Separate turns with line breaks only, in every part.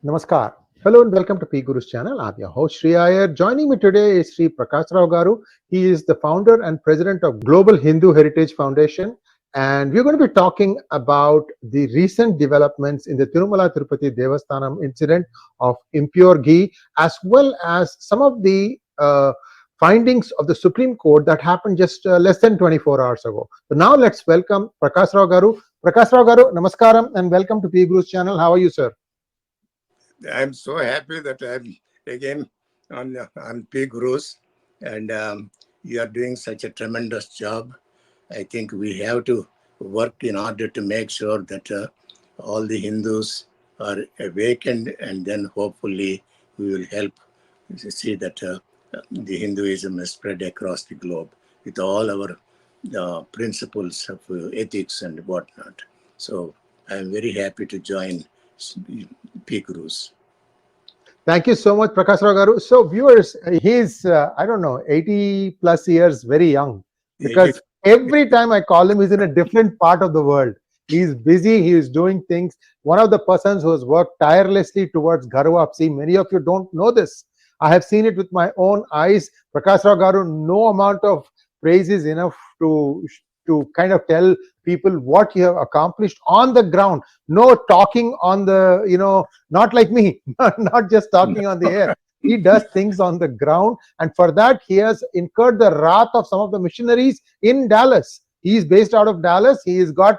Namaskar. Hello and welcome to PGurus channel. I'm your host Sree Iyer. Joining me today is Sree Prakasarao Garu. He is the founder and president of Global Hindu Heritage Foundation. And we're going to be talking about the recent developments in the Tirumala Tirupati Devasthanam incident of impure ghee, as well as some of the findings of the Supreme Court that happened just less than 24 hours ago. So now let's welcome Prakasarao Garu. Prakasarao Garu, namaskaram and welcome to PGurus channel. How are you, sir?
I'm so happy that I'm again on PGurus, and you are doing such a tremendous job. I think we have to work in order to make sure that all the Hindus are awakened, and then hopefully we will help see that the Hinduism is spread across the globe with all our principles of ethics and whatnot. So I'm very happy to join PGurus.
Thank you so much, Prakasarao Garu. So viewers, he's, I don't know, 80 plus years, very young, because every time I call him, he's in a different part of the world. He's busy, he is doing things. One of the persons who has worked tirelessly towards 𝗤𝙑𝗼. Many of you don't know this. I have seen it with my own eyes. Prakasarao Garu, no amount of praise is enough to kind of tell people what you have accomplished on the ground. No talking on the, not like me, not just talking on the air. He does things on the ground, and for that he has incurred the wrath of some of the missionaries in Dallas. He is based out of Dallas. He has got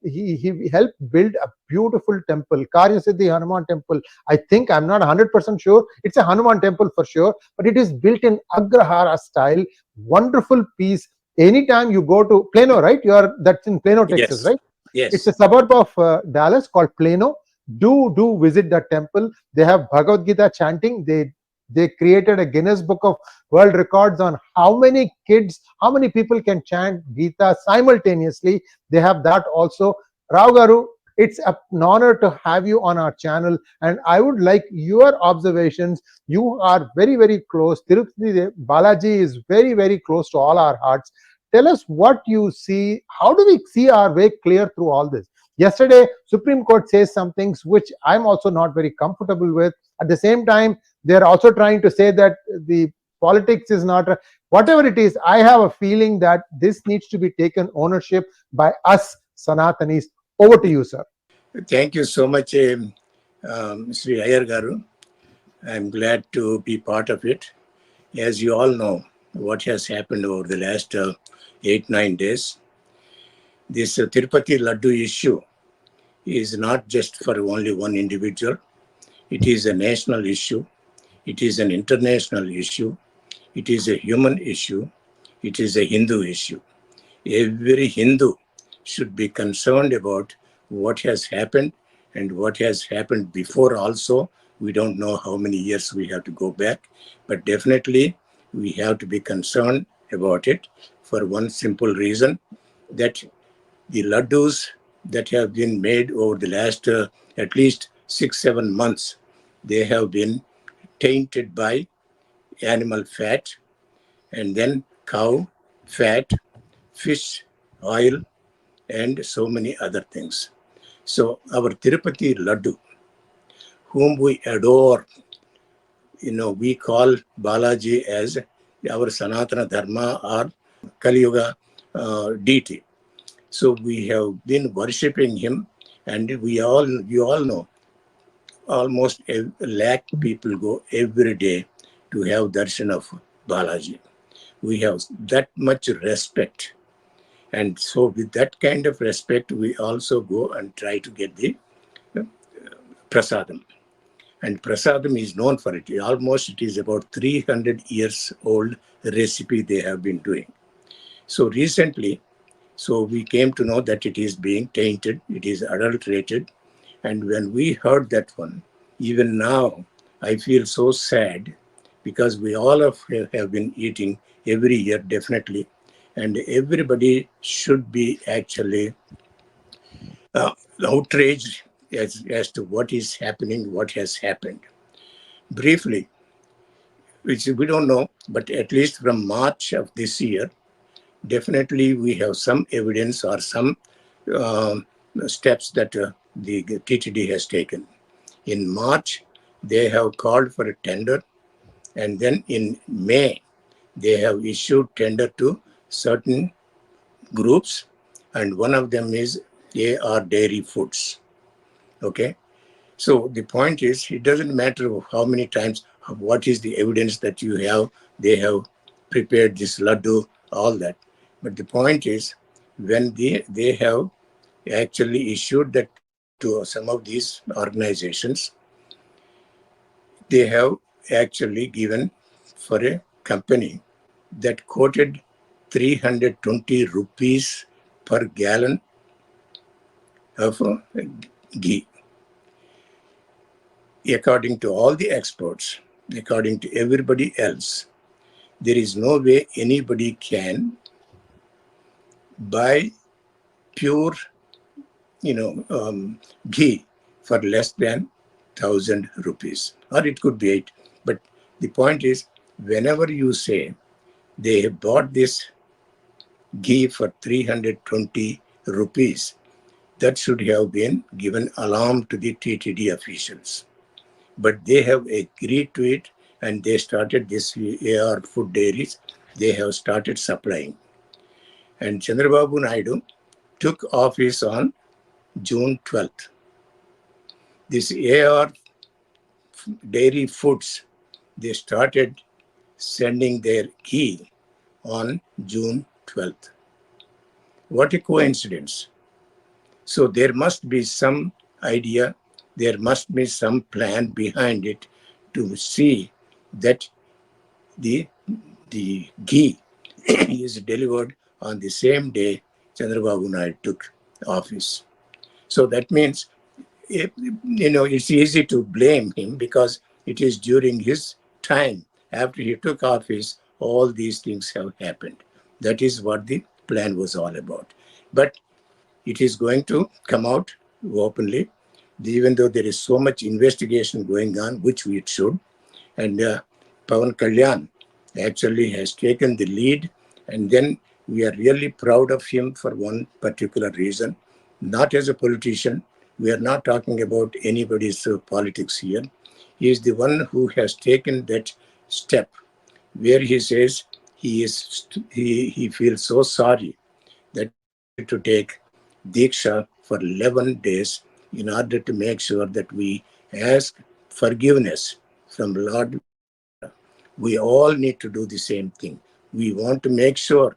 he helped build a beautiful temple, 𝗏𝗏𝐺𝑠𝑖ddhi Hanuman temple. I think, I'm not 100% sure, it's a Hanuman temple for sure, but it is built in Agrahara style. Wonderful piece. Anytime you go to Plano, right? That's in Plano, Texas,
Yes.
right?
Yes.
It's a suburb of Dallas called Plano. Do visit that temple. They have Bhagavad Gita chanting. They created a Guinness Book of World Records on how many people can chant Gita simultaneously. They have that also. Rao Garu, it's an honor to have you on our channel, and I would like your observations. You are very, very close. Tirupati Balaji is very, very close to all our hearts. Tell us what you see. How do we see our way clear through all this? Yesterday, Supreme Court says some things which I'm also not very comfortable with. At the same time, they're also trying to say that the politics is not, whatever it is. I have a feeling that this needs to be taken ownership by us Sanatanis. Over to you, sir.
Thank you so much, Sree Iyer Garu. I'm glad to be part of it. As you all know, what has happened over the last 8-9 days, this Tirupati Laddu issue is not just for only one individual. It is a national issue. It is an international issue. It is a human issue. It is a Hindu issue. Every Hindu should be concerned about what has happened and what has happened before also. We don't know how many years we have to go back, but definitely we have to be concerned about it for one simple reason, that the laddus that have been made over the last at least 6-7 months, they have been tainted by animal fat, and then cow fat, fish oil, and so many other things. So our Tirupati Laddu, whom we adore, we call Balaji as our Sanatana Dharma or Kali Yuga deity. So we have been worshipping him, and you all know, almost 1 lakh people go every day to have darshan of Balaji. We have that much respect. And so with that kind of respect, we also go and try to get the prasadam. And prasadam is known for it. It is about 300 years old recipe they have been doing. So recently, we came to know that it is being tainted, it is adulterated. And when we heard that one, even now, I feel so sad, because we all have been eating every year, definitely. And everybody should be actually outraged as to what is happening, what has happened. Briefly, which we don't know, but at least from March of this year, definitely we have some evidence or some steps that the TTD has taken. In March, they have called for a tender, and then in May, they have issued tender to certain groups, and one of them is AR Dairy Foods. Okay, so the point is, it doesn't matter how many times, what is the evidence that you have, they have prepared this laddu, all that. But the point is, when they have actually issued that to some of these organizations, they have actually given for a company that quoted 320 rupees per gallon of ghee. According to all the experts, according to everybody else, there is no way anybody can buy pure, ghee for less than 1,000 rupees, or it could be 8. But the point is, whenever you say they have bought this ghee for 320 rupees, that should have been given alarm to the TTD officials. But they have agreed to it, and they started this AR food dairies. They have started supplying. And Chandrababu Naidu took office on June 12th. This AR dairy foods, they started sending their ghee on June 12th. What a coincidence. So there must be some idea, there must be some plan behind it to see that the ghee is delivered on the same day Chandrababu Naidu took office. So that means, it's easy to blame him because it is during his time, after he took office, all these things have happened. That is what the plan was all about. But it is going to come out openly, even though there is so much investigation going on, which we should. And Pawan Kalyan actually has taken the lead, and then we are really proud of him for one particular reason. Not as a politician, we are not talking about anybody's politics here. He is the one who has taken that step where he says he feels so sorry that to take Diksha for 11 days in order to make sure that we ask forgiveness from Lord. We all need to do the same thing. We want to make sure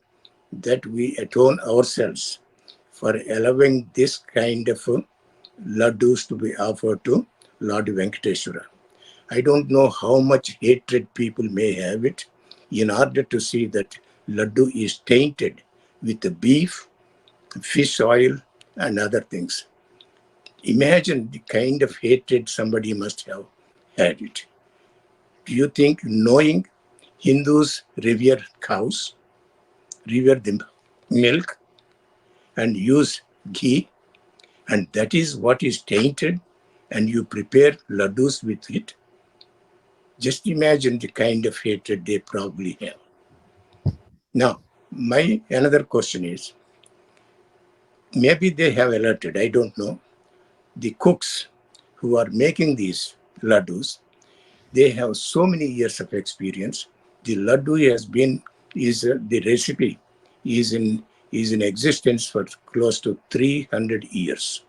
that we atone ourselves for allowing this kind of laddus to be offered to Lord Venkateshwara. I don't know how much hatred people may have it in order to see that laddu is tainted with the beef, fish oil, and other things. Imagine the kind of hatred somebody must have had it. Do you think, knowing Hindus revere cows, revere the milk, and use ghee, and that is what is tainted, and you prepare laddus with it? Just imagine the kind of hatred they probably have. Now, my another question is, maybe they have alerted, I don't know, the cooks who are making these laddus. They have so many years of experience. The laddu the recipe is in existence for close to 300 years.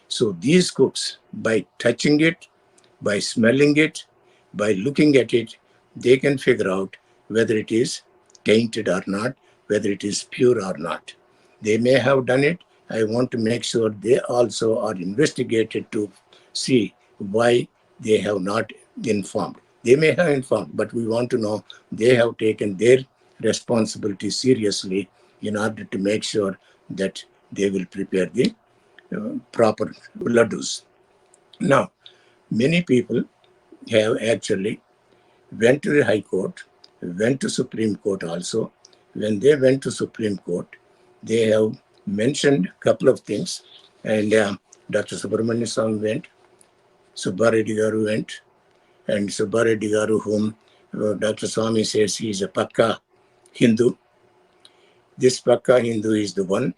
So these cooks, by touching it, by smelling it, by looking at it, they can figure out whether it is tainted or not, whether it is pure or not. They may have done it. I want to make sure they also are investigated to see why they have not informed. They may have informed, but we want to know they have taken their responsibility seriously in order to make sure that they will prepare the proper laddus. Now, many people have actually went to the High Court, went to Supreme Court also. When they went to Supreme Court, they have mentioned a couple of things. And Dr. Subramanian Swamy went, Subbareddy Garu went, and Subbareddy Garu, whom Dr. Swamy says he is a Pakka Hindu. This Pakka Hindu is the one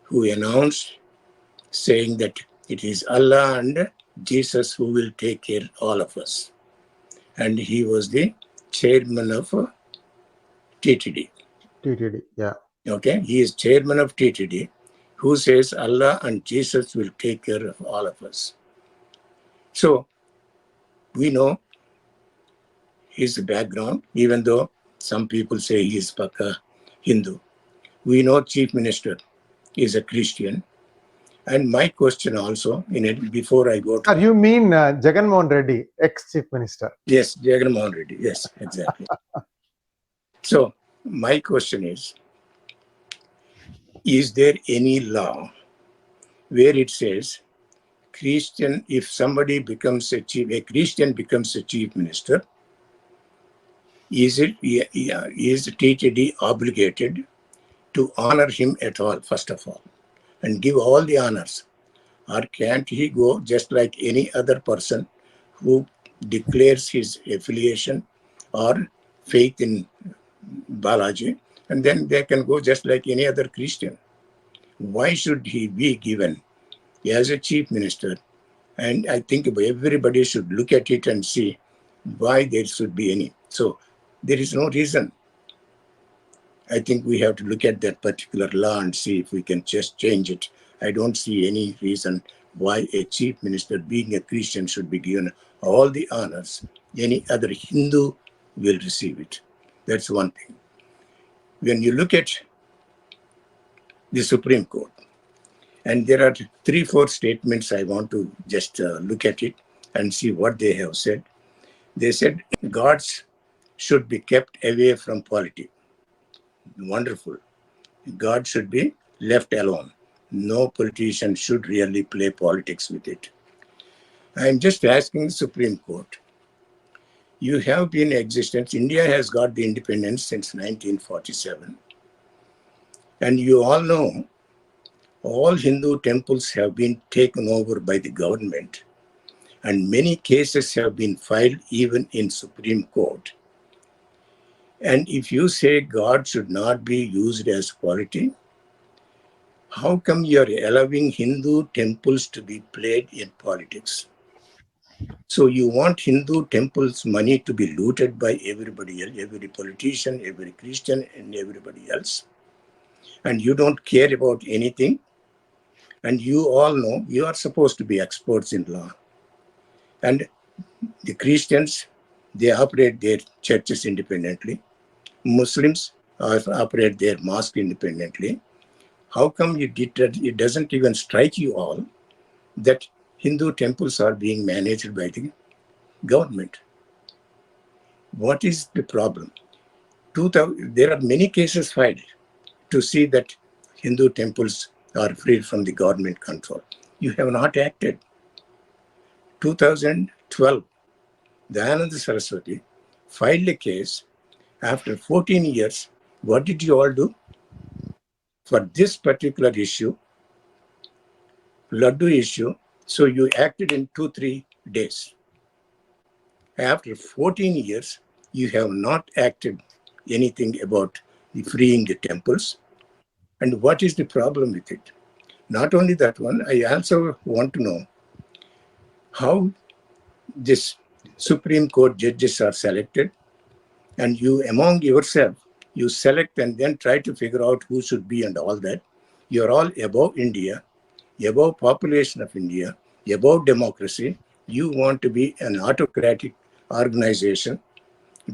who announced saying that it is Allah and Jesus who will take care of all of us. And he was the chairman of TTD.
TTD, yeah.
Okay, he is chairman of TTD, who says Allah and Jesus will take care of all of us. So we know his background, even though some people say he is Paka Hindu. We know Chief Minister is a Christian. And my question also, in it, before I go to...
You mean Jagan Mohan Reddy, ex-Chief Minister?
Yes, Jagan Mohan Reddy. Yes, exactly. So my question is there any law where it says Christian, if somebody becomes a Christian becomes a chief minister, is TTD obligated to honor him at all, first of all, and give all the honors? Or can't he go just like any other person who declares his affiliation or faith in Balaji, and then they can go just like any other Christian? Why should he be given as a chief minister? And I think everybody should look at it and see why there should be any. So there is no reason. I think we have to look at that particular law and see if we can just change it. I don't see any reason why a chief minister, being a Christian, should be given all the honors. Any other Hindu will receive it. That's one thing. When you look at the Supreme Court, and there are 3-4 statements I want to just look at it and see what they have said. They said gods should be kept away from politics. Wonderful. God should be left alone. No politician should really play politics with it. I'm just asking the Supreme Court. You have been in existence. India has got the independence since 1947. And you all know all Hindu temples have been taken over by the government, and many cases have been filed even in Supreme Court. And if you say God should not be used as polity, how come you are allowing Hindu temples to be played in politics? So you want Hindu temples' money to be looted by everybody else, every politician, every Christian, and everybody else. And you don't care about anything. And you all know you are supposed to be experts in law. And the Christians, they operate their churches independently. Muslims operate their mosque independently. How come it doesn't even strike you all that Hindu temples are being managed by the government? What is the problem? There are many cases filed to see that Hindu temples are free from the government control. You have not acted. 2012, Dayananda Saraswati filed a case. After 14 years, what did you all do? For this particular issue, laddu issue, so you acted in 2-3 days. After 14 years, you have not acted anything about freeing the temples. And what is the problem with it? Not only that one, I also want to know how this Supreme Court judges are selected, and you among yourself, you select and then try to figure out who should be and all that. You're all above India, above population of India, above democracy. You want to be an autocratic organization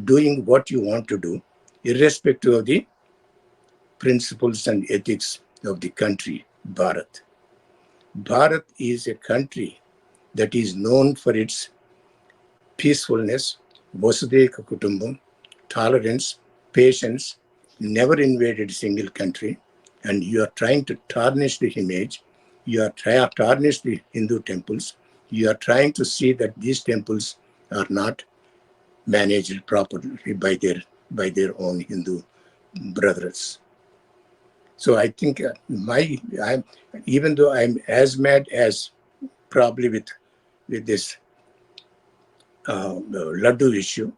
doing what you want to do, irrespective of the principles and ethics of the country, Bharat. Bharat is a country that is known for its peacefulness, Vasudhaiva Kutumbam, tolerance, patience, never invaded a single country, and you are trying to tarnish the image. You are trying to tarnish the Hindu temples. You are trying to see that these temples are not managed properly by their own Hindu brothers. So I think even though I'm as mad as probably with this laddu issue,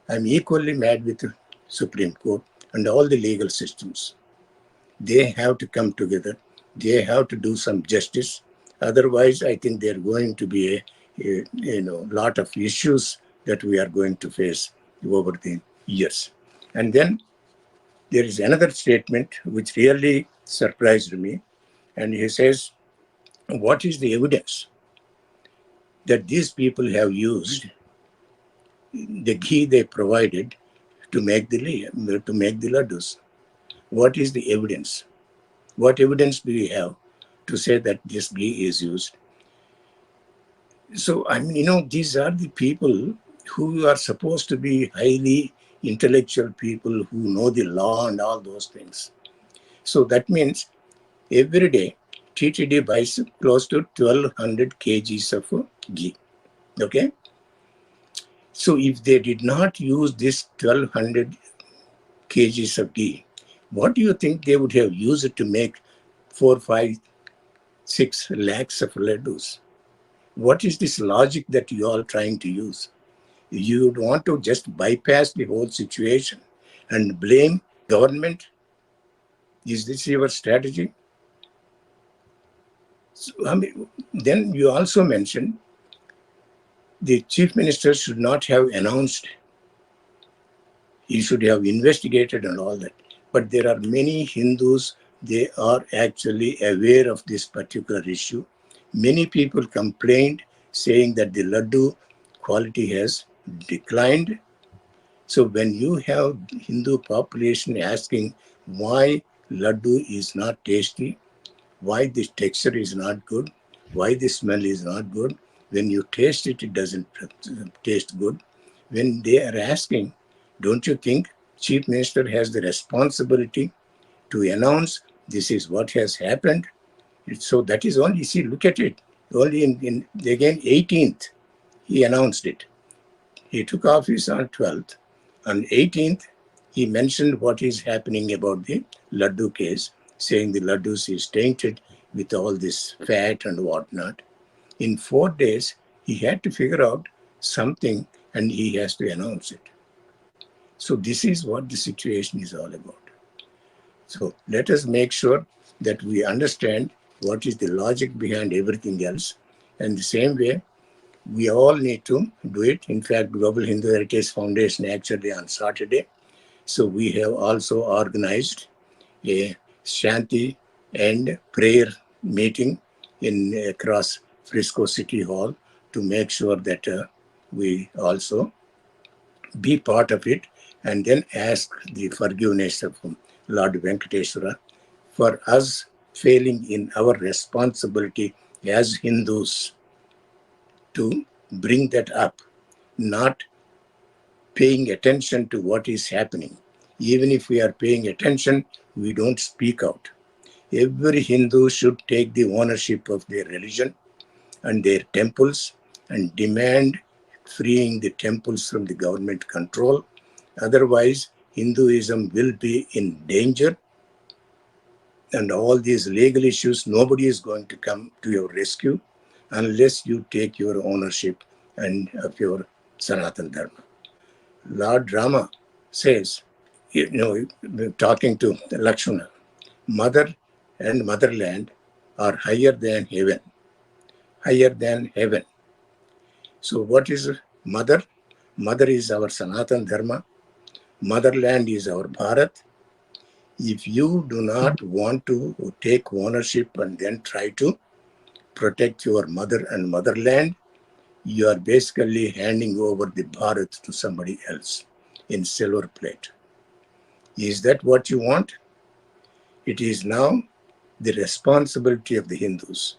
I'm equally mad with the Supreme Court and all the legal systems. They have to come together. They have to do some justice. Otherwise, I think they're going to be lot of issues that we are going to face over the years. And then there is another statement which really surprised me. And he says, what is the evidence that these people have used the ghee they provided to make the laddus? What is the evidence? What evidence do you have to say that this ghee is used? So, I mean, these are the people who are supposed to be highly intellectual people who know the law and all those things. So that means every day, TTD buys close to 1200 kgs of ghee. Okay? So if they did not use this 1200 kgs of ghee, what do you think they would have used to make 4, 5, 6 lakhs of laddus? What is this logic that you are trying to use? You would want to just bypass the whole situation and blame government? Is this your strategy? So, then you also mentioned the chief minister should not have announced. He should have investigated and all that. But there are many Hindus, they are actually aware of this particular issue. Many people complained saying that the laddu quality has declined. So when you have Hindu population asking why laddu is not tasty, why the texture is not good, why the smell is not good, when you taste it, it doesn't taste good. When they are asking, don't you think Chief Minister has the responsibility to announce this is what has happened? So that is only, see, look at it. Only in again 18th, he announced it. He took office on 12th. On 18th, he mentioned what is happening about the laddu case, saying the laddus is tainted with all this fat and whatnot. In 4 days, he had to figure out something and he has to announce it. So this is what the situation is all about. So let us make sure that we understand what is the logic behind everything else. And the same way, we all need to do it. In fact, Global Hindu Heritage Foundation actually on Saturday. So we have also organized a Shanti and prayer meeting across Frisco City Hall to make sure that we also be part of it and then ask the forgiveness of Lord Venkateswara for us failing in our responsibility as Hindus to bring that up, not paying attention to what is happening. Even if we are paying attention, we don't speak out. Every Hindu should take the ownership of their religion and their temples and demand freeing the temples from the government control. Otherwise, Hinduism will be in danger, and all these legal issues, nobody is going to come to your rescue unless you take your ownership and of your Sanatana Dharma. Lord Rama says, talking to Lakshmana, mother and motherland are higher than heaven. Higher than heaven. So what is mother? Mother is our Sanatana Dharma. Motherland is our Bharat. If you do not want to take ownership and then try to protect your mother and motherland, you are basically handing over the Bharat to somebody else in silver plate. Is that what you want? It is now the responsibility of the Hindus.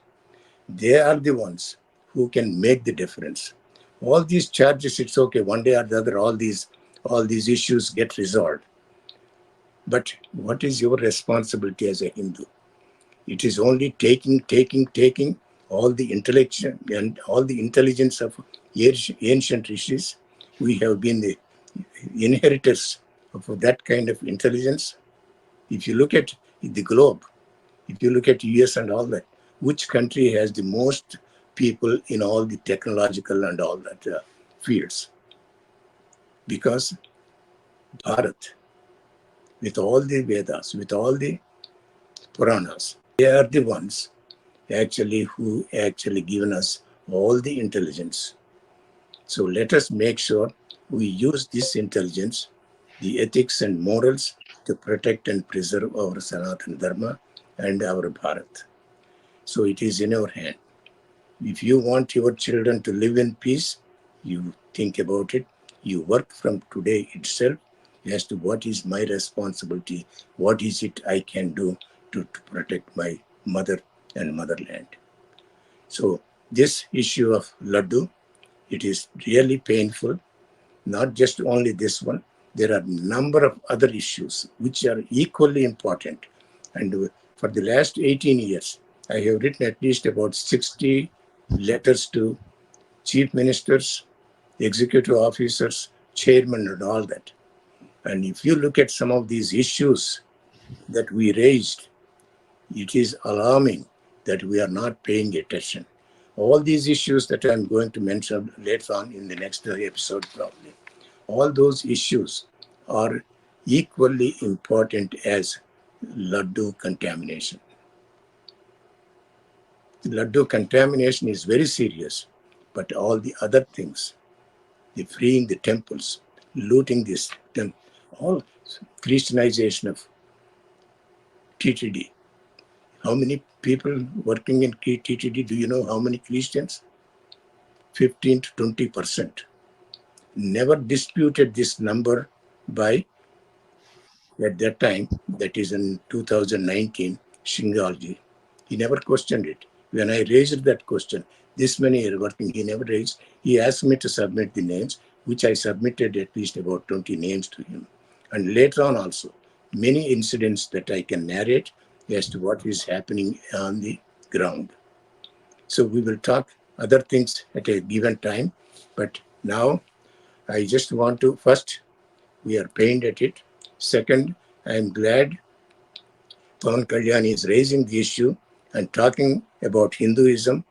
They are the ones who can make the difference. All these charges, it's okay, one day or the other, all these issues get resolved. But what is your responsibility as a Hindu? It is only taking all the intellectual and all the intelligence of ancient rishis. We have been the inheritors of that kind of intelligence. If you look at the globe, if you look at US and all that, which country has the most people in all the technological and all that fields? Because Bharat, with all the Vedas, with all the Puranas, they are the ones who given us all the intelligence. So let us make sure we use this intelligence, the ethics and morals, to protect and preserve our Sanatana Dharma and our Bharat. So it is in our hand. If you want your children to live in peace, you think about it. You work from today itself as to what is my responsibility, what is it I can do to protect my mother and motherland. So this issue of laddu, it is really painful. Not just only this one. There are a number of other issues which are equally important. And for the last 18 years, I have written at least about 60 letters to chief ministers, executive officers, chairmen, and all that. And if you look at some of these issues that we raised, it is alarming that we are not paying attention. All these issues that I'm going to mention later on in the next episode probably, all those issues are equally important as laddu contamination. Laddu contamination is very serious, but all the other things, the freeing the temples, looting this, all Christianization of TTD. How many people working in TTD? Do you know how many Christians? 15 to 20%. Never disputed this number by, at that time, that is in 2019, Shingalji. He never questioned it. When I raised that question, this many are working, he never raised. He asked me to submit the names, which I submitted at least about 20 names to him. And later on also, many incidents that I can narrate as to what is happening on the ground. So we will talk other things at a given time. But now I just want to, first, we are pained at it. Second, I am glad Pawan Kalyan is raising the issue and talking about Hinduism.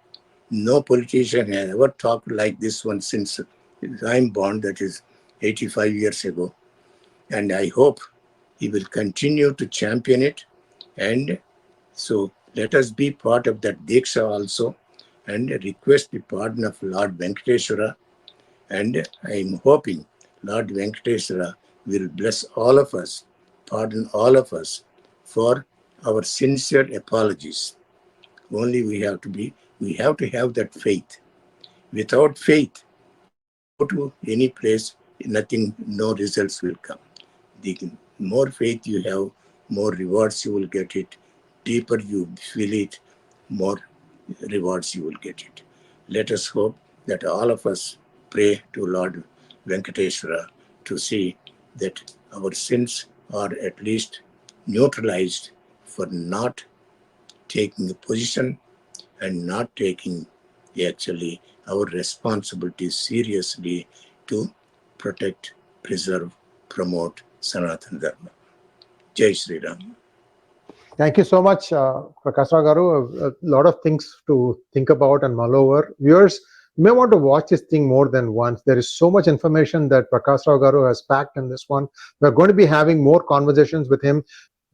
No politician has ever talked like this one since I'm born, that is 85 years ago. And I hope he will continue to champion it. And so let us be part of that Diksha also and request the pardon of Lord Venkateswara. And I am hoping Lord Venkateswara will bless all of us, pardon all of us for our sincere apologies. Only we have to have that faith. Without faith, go to any place, nothing, no results will come. The more faith you have, more rewards you will get it. Deeper you feel it, more rewards you will get it. Let us hope that all of us pray to Lord Venkateswara to see that our sins are at least neutralized for not taking a position and not taking actually our responsibility seriously to protect, preserve, promote Sanatana Dharma. Jai Sri Ram.
Thank you so much, Prakasarao Garu. A lot of things to think about and mull over. Viewers, you may want to watch this thing more than once. There is so much information that Prakasarao Garu has packed in this one. We're going to be having more conversations with him.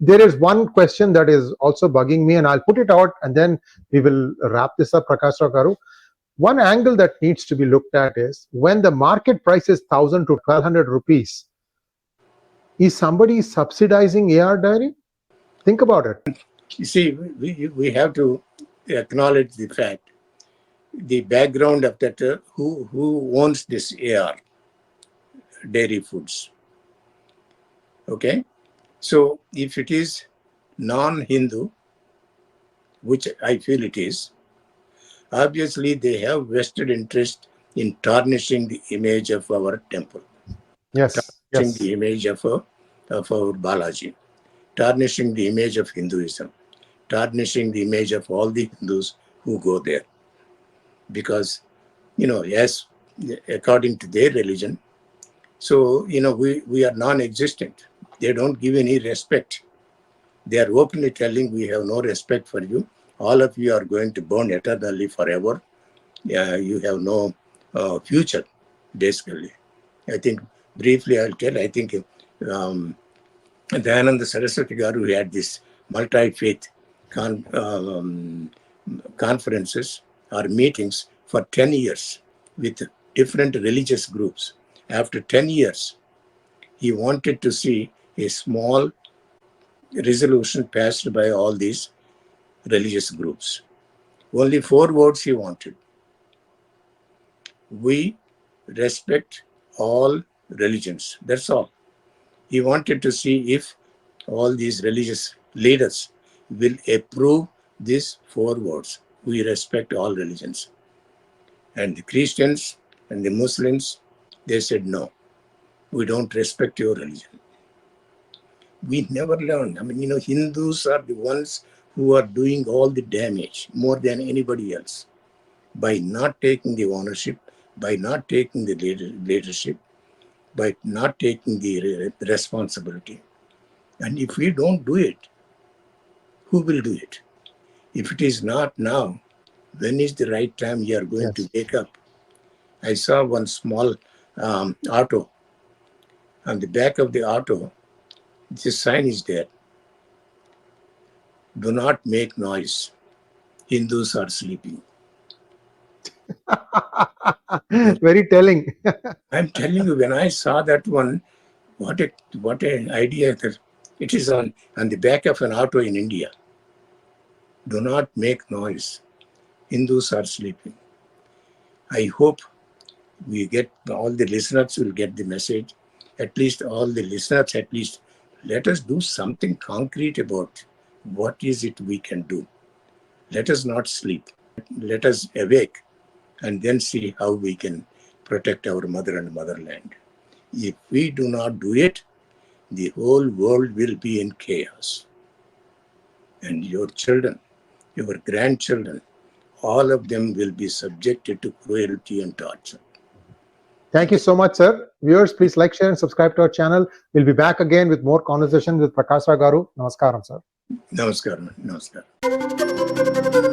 There is one question that is also bugging me, and I'll put it out, and then we will wrap this up, Prakasarao Garu. One angle that needs to be looked at is when the market price is 1,000 to 1,200 rupees, is somebody subsidizing AR Dairy? Think about it.
You see, we have to acknowledge the fact, the background of that, who owns this AR Dairy Foods. Okay? So if it is non-Hindu, which I feel it is, obviously they have vested interest in tarnishing the image of our temple.
Yes.
Tarnishing the image of our Balaji, tarnishing the image of Hinduism, tarnishing the image of all the Hindus who go there. Because, as according to their religion, so, we are non-existent. They don't give any respect. They are openly telling, we have no respect for you. All of you are going to burn eternally forever. You have no future, basically. I think, briefly I'll tell, I think Dayananda Saraswati Garu had this multi-faith conferences or meetings for 10 years with different religious groups. After 10 years, he wanted to see a small resolution passed by all these religious groups. Only 4 words he wanted. We respect all religions. That's all. He wanted to see if all these religious leaders will approve these 4 words. We respect all religions. And the Christians and the Muslims, they said, no, we don't respect your religion. We never learned. I mean, Hindus are the ones who are doing all the damage more than anybody else by not taking the ownership, by not taking the leadership, by not taking the responsibility. And if we don't do it, who will do it? If it is not now, when is the right time you are going to wake up? I saw one small auto. On the back of the auto, this sign is there. Do not make noise. Hindus are sleeping.
Very telling.
I'm telling you, when I saw that one, what an idea. That it is on the back of an auto in India. Do not make noise. Hindus are sleeping. I hope we get, all the listeners will get the message. At least all the listeners, at least let us do something concrete about what is it we can do. Let us not sleep. Let us awake and then see how we can protect our mother and motherland. If we do not do it, the whole world will be in chaos. And your children, your grandchildren, all of them will be subjected to cruelty and torture.
Thank you so much, sir. Viewers, please like, share, and subscribe to our channel. We'll be back again with more conversations with Prakasarao Garu. Namaskaram, sir.
Namaskaram. Namaskaram.